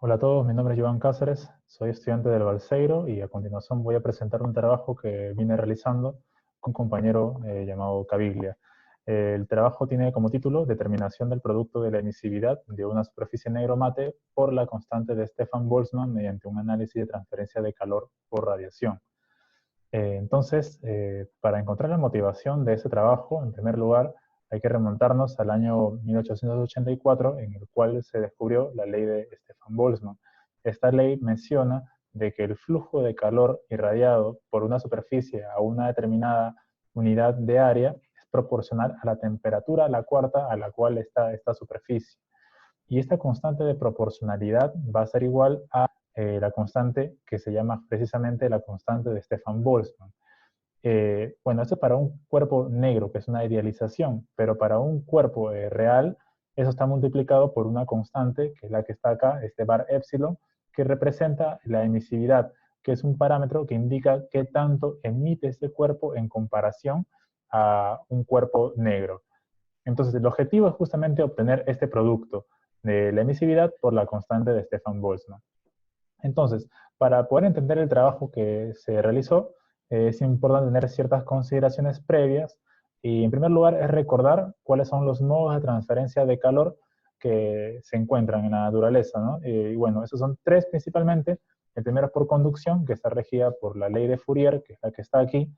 Hola a todos, mi nombre es Joan Cáceres, soy estudiante del Balseiro y a continuación voy a presentar un trabajo que vine realizando con un compañero llamado Caviglia. El trabajo tiene como título Determinación del producto de la emisividad de una superficie negro mate por la constante de Stefan Boltzmann mediante un análisis de transferencia de calor por radiación. Para encontrar la motivación de ese trabajo, en primer lugar, hay que remontarnos al año 1884, en el cual se descubrió la ley de Stefan Boltzmann. Esta ley menciona de que el flujo de calor irradiado por una superficie a una determinada unidad de área es proporcional a la temperatura a la cuarta a la cual está esta superficie. Y esta constante de proporcionalidad va a ser igual a la constante que se llama precisamente la constante de Stefan Boltzmann. Bueno, esto es para un cuerpo negro, que es una idealización, pero para un cuerpo real, eso está multiplicado por una constante, que es la que está acá, este bar epsilon, que representa la emisividad, que es un parámetro que indica qué tanto emite este cuerpo en comparación a un cuerpo negro. Entonces, el objetivo es justamente obtener este producto de la emisividad por la constante de Stefan Boltzmann. Entonces, para poder entender el trabajo que se realizó, es importante tener ciertas consideraciones previas y en primer lugar es recordar cuáles son los modos de transferencia de calor que se encuentran en la naturaleza, ¿no? Y bueno, esos son tres principalmente. El primero es por conducción, que está regida por la ley de Fourier, que es la que está aquí,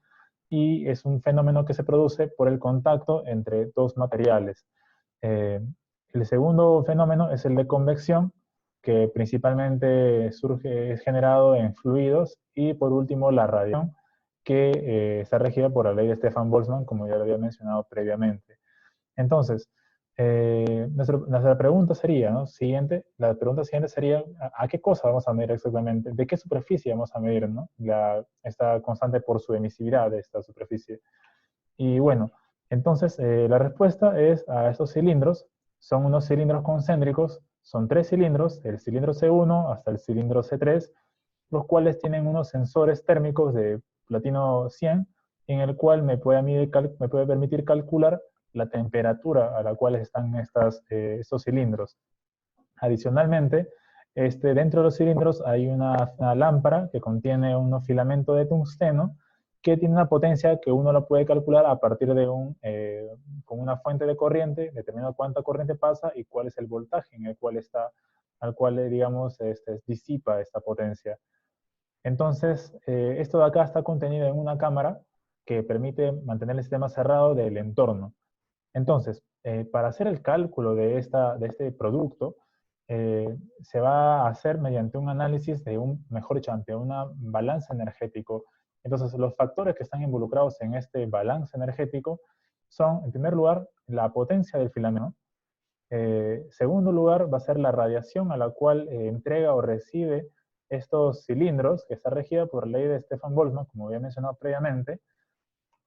y es un fenómeno que se produce por el contacto entre dos materiales. Eh, el segundo fenómeno es el de convección, que principalmente es generado en fluidos, y por último la radiación, que está regida por la ley de Stefan Boltzmann, como ya lo había mencionado previamente. Entonces, nuestra pregunta sería, ¿no? La pregunta siguiente sería, ¿a qué cosa vamos a medir exactamente? ¿De qué superficie vamos a medir, ¿no? Esta constante por su emisividad de esta superficie. Y bueno, entonces la respuesta es a estos cilindros. Son unos cilindros concéntricos, son tres cilindros, el cilindro C1 hasta el cilindro C3, los cuales tienen unos sensores térmicos de platino 100, en el cual me puede permitir calcular la temperatura a la cual están estos cilindros. Adicionalmente, dentro de los cilindros hay una lámpara que contiene unos filamentos de tungsteno que tiene una potencia que uno la puede calcular a partir de con una fuente de corriente, determinando cuánta corriente pasa y cuál es el voltaje en el cual está, al cual, digamos, disipa esta potencia. Entonces, esto de acá está contenido en una cámara que permite mantener el sistema cerrado del entorno. Entonces, para hacer el cálculo de este producto, se va a hacer mediante un análisis mejor dicho, ante un balance energético. Entonces, los factores que están involucrados en este balance energético son, en primer lugar, la potencia del filamento. Segundo lugar, va a ser la radiación a la cual entrega o recibe estos cilindros, que está regida por la ley de Stefan Boltzmann, como había mencionado previamente.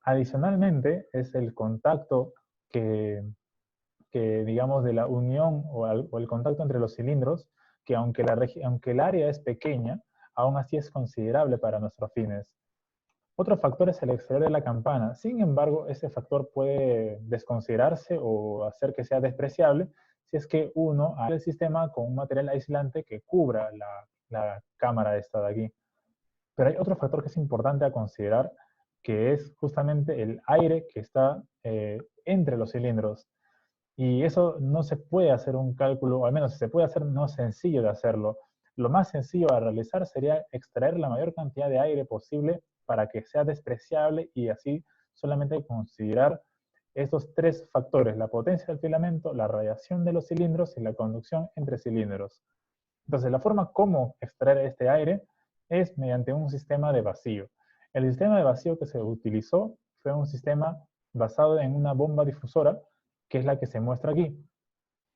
Adicionalmente, es el contacto que, digamos, de la unión o el contacto entre los cilindros, que aunque el área es pequeña, aún así es considerable para nuestros fines. Otro factor es el exterior de la campana. Sin embargo, este factor puede desconsiderarse o hacer que sea despreciable si es que uno hace el sistema con un material aislante que cubra la cámara esta de aquí. Pero hay otro factor que es importante a considerar, que es justamente el aire que está entre los cilindros. Y eso no se puede hacer un cálculo, o al menos si se puede hacer, no es sencillo de hacerlo. Lo más sencillo a realizar sería extraer la mayor cantidad de aire posible para que sea despreciable y así solamente considerar estos tres factores: la potencia del filamento, la radiación de los cilindros y la conducción entre cilindros. Entonces, la forma como extraer este aire es mediante un sistema de vacío. El sistema de vacío que se utilizó fue un sistema basado en una bomba difusora, que es la que se muestra aquí.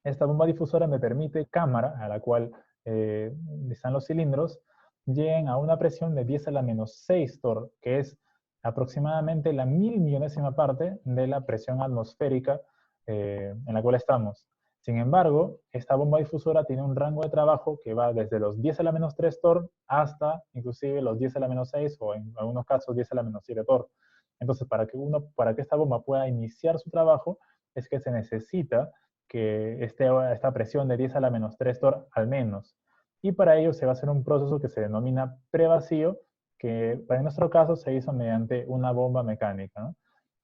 Esta bomba difusora me permite cámara, a la cual están los cilindros, lleguen a una presión de 10 a la menos 6 torr, que es aproximadamente la 1000 millonésima parte de la presión atmosférica en la cual estamos. Sin embargo, esta bomba difusora tiene un rango de trabajo que va desde los 10 a la menos 3 torr hasta inclusive los 10 a la menos 6 o en algunos casos 10 a la menos 7 torr. Entonces, para que esta bomba pueda iniciar su trabajo, es que se necesita que esté a esta presión de 10 a la menos 3 torr al menos. y para ello se va a hacer un proceso que se denomina prevacío, que en nuestro caso se hizo mediante una bomba mecánica, ¿no?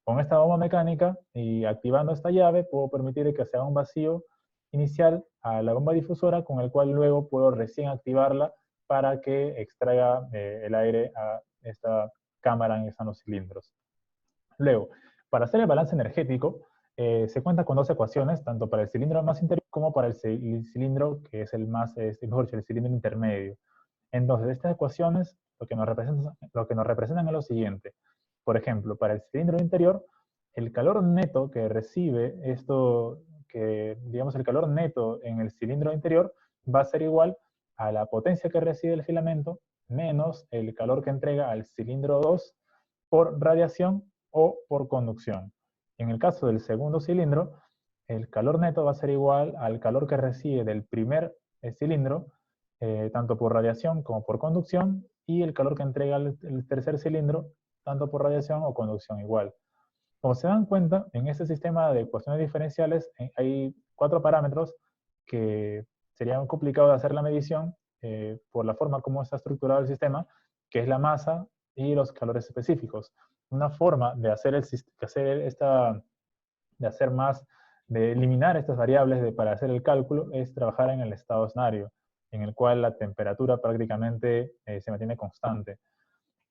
Con esta bomba mecánica y activando esta llave puedo permitir que se haga un vacío inicial a la bomba difusora, con el cual luego puedo recién activarla para que extraiga el aire a esta cámara en que están los cilindros. Luego, para hacer el balance energético, se cuenta con dos ecuaciones, tanto para el cilindro más interior como para el cilindro que es el más, mejor dicho, el cilindro intermedio. Entonces, estas ecuaciones lo que nos representan es lo siguiente. Por ejemplo, para el cilindro interior, el calor neto que recibe digamos, el calor neto en el cilindro interior va a ser igual a la potencia que recibe el filamento menos el calor que entrega al cilindro 2 por radiación o por conducción. En el caso del segundo cilindro, el calor neto va a ser igual al calor que recibe del primer cilindro, tanto por radiación como por conducción, y el calor que entrega el tercer cilindro, tanto por radiación o conducción igual. Como se dan cuenta, en este sistema de ecuaciones diferenciales hay 4 parámetros que serían complicados de hacer la medición por la forma como está estructurado el sistema, que es la masa y los calores específicos. Una forma de de eliminar estas variables para hacer el cálculo es trabajar en el estado osnario, en el cual la temperatura prácticamente se mantiene constante.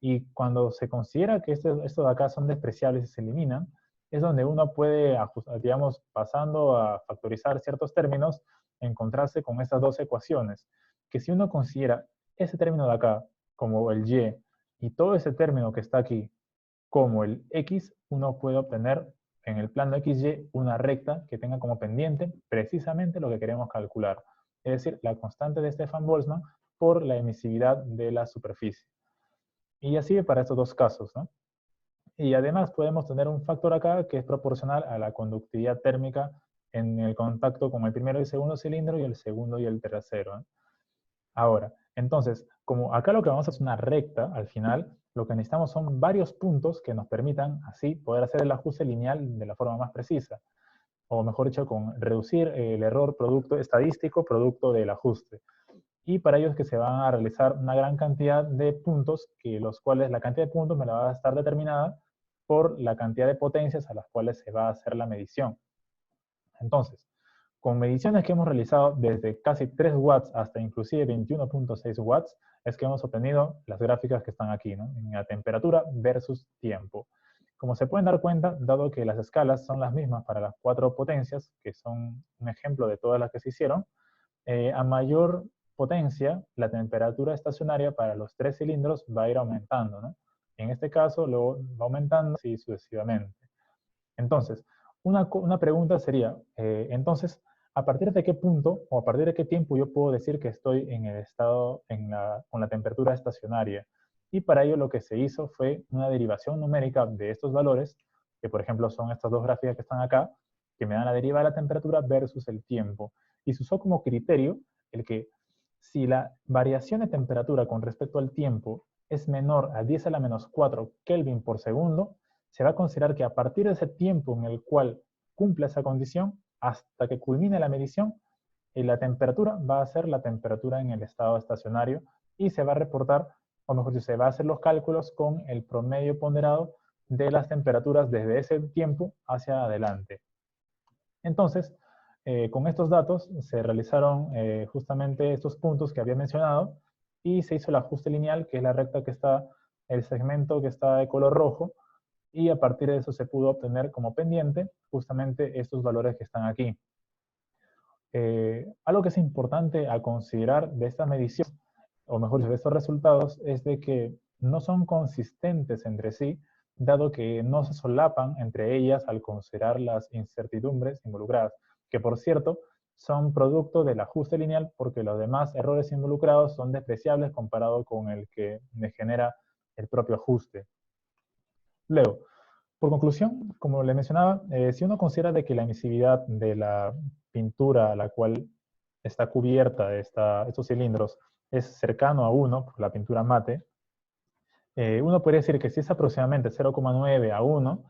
Y cuando se considera que estos de acá son despreciables y se eliminan, es donde uno puede, digamos, pasando a factorizar ciertos términos, encontrarse con estas dos ecuaciones, que si uno considera ese término de acá como el y todo ese término que está aquí como el x, uno puede obtener en el plano XY una recta que tenga como pendiente precisamente lo que queremos calcular, es decir, la constante de Stefan-Boltzmann por la emisividad de la superficie. Y así para estos dos casos, ¿no? Y además podemos tener un factor acá que es proporcional a la conductividad térmica en el contacto con el primero y el segundo cilindro y el segundo y el tercero, ¿no? Ahora, entonces, como acá lo que vamos a hacer es una recta, al final, lo que necesitamos son varios puntos que nos permitan así poder hacer el ajuste lineal de la forma más precisa. O mejor dicho, con reducir el error estadístico producto del ajuste. Y para ello es que se van a realizar una gran cantidad de puntos, los cuales la cantidad de puntos me la va a estar determinada por la cantidad de potencias a las cuales se va a hacer la medición. Entonces, con mediciones que hemos realizado desde casi 3 watts hasta inclusive 21.6 watts, es que hemos obtenido las gráficas que están aquí, ¿no? En la temperatura versus tiempo. Como se pueden dar cuenta, dado que las escalas son las mismas para las 4 potencias, que son un ejemplo de todas las que se hicieron, a mayor potencia, la temperatura estacionaria para los 3 cilindros va a ir aumentando, ¿no? En este caso, luego va aumentando así sucesivamente. Entonces, una pregunta sería, entonces, ¿a partir de qué punto o a partir de qué tiempo yo puedo decir que estoy en el estado con la temperatura estacionaria? Y para ello lo que se hizo fue una derivación numérica de estos valores, que por ejemplo son estas dos gráficas que están acá, que me dan la deriva de la temperatura versus el tiempo. Y se usó como criterio el que si la variación de temperatura con respecto al tiempo es menor a 10 a la menos 4 Kelvin por segundo, se va a considerar que a partir de ese tiempo en el cual cumpla esa condición, hasta que culmine la medición, la temperatura va a ser la temperatura en el estado estacionario y se va a reportar, o mejor dicho, se va a hacer los cálculos con el promedio ponderado de las temperaturas desde ese tiempo hacia adelante. Entonces, con estos datos se realizaron justamente estos puntos que había mencionado y se hizo el ajuste lineal, que es la recta que está, el segmento que está de color rojo, y a partir de eso se pudo obtener como pendiente justamente estos valores que están aquí. Algo que es importante a considerar de esta medición, o mejor dicho, de estos resultados, es de que no son consistentes entre sí, dado que no se solapan entre ellas al considerar las incertidumbres involucradas, que por cierto, son producto del ajuste lineal porque los demás errores involucrados son despreciables comparado con el que me genera el propio ajuste. Luego, por conclusión, como le mencionaba, si uno considera de que la emisividad de la pintura a la cual está cubierta estos cilindros es cercano a 1, por la pintura mate, uno podría decir que si es aproximadamente 0,9 a 1,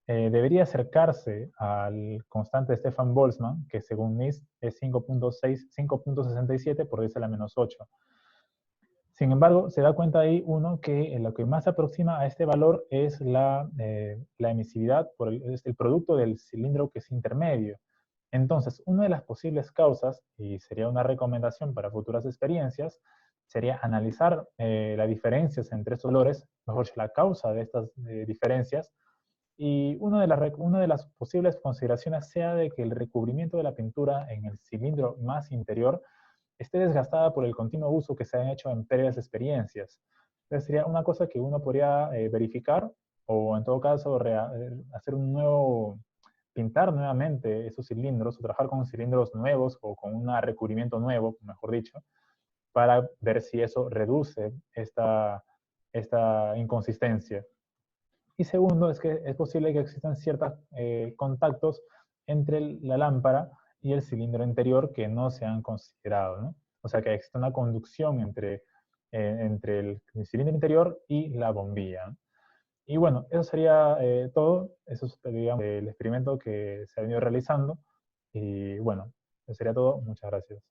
debería acercarse al constante de Stefan Boltzmann, que según NIST es 5.67 por 10 a la menos 8. Sin embargo, se da cuenta ahí uno que lo que más se aproxima a este valor es la emisividad es el producto del cilindro que es intermedio. Entonces, una de las posibles causas, y sería una recomendación para futuras experiencias, sería analizar las diferencias entre estos valores, mejor dicho, la causa de estas diferencias, y una de las posibles consideraciones sea de que el recubrimiento de la pintura en el cilindro más interior esté desgastada por el continuo uso que se han hecho en previas experiencias. Entonces sería una cosa que uno podría verificar o en todo caso hacer un nuevo, pintar nuevamente esos cilindros o trabajar con cilindros nuevos o con un recubrimiento nuevo, mejor dicho, para ver si eso reduce esta inconsistencia. Y segundo, es que es posible que existan ciertos contactos entre la lámpara y el cilindro interior que no se han considerado, ¿no? O sea, que existe una conducción entre el cilindro interior y la bombilla, ¿no? Y bueno, eso sería todo. Eso es, digamos, el experimento que se ha venido realizando. Y bueno, eso sería todo. Muchas gracias.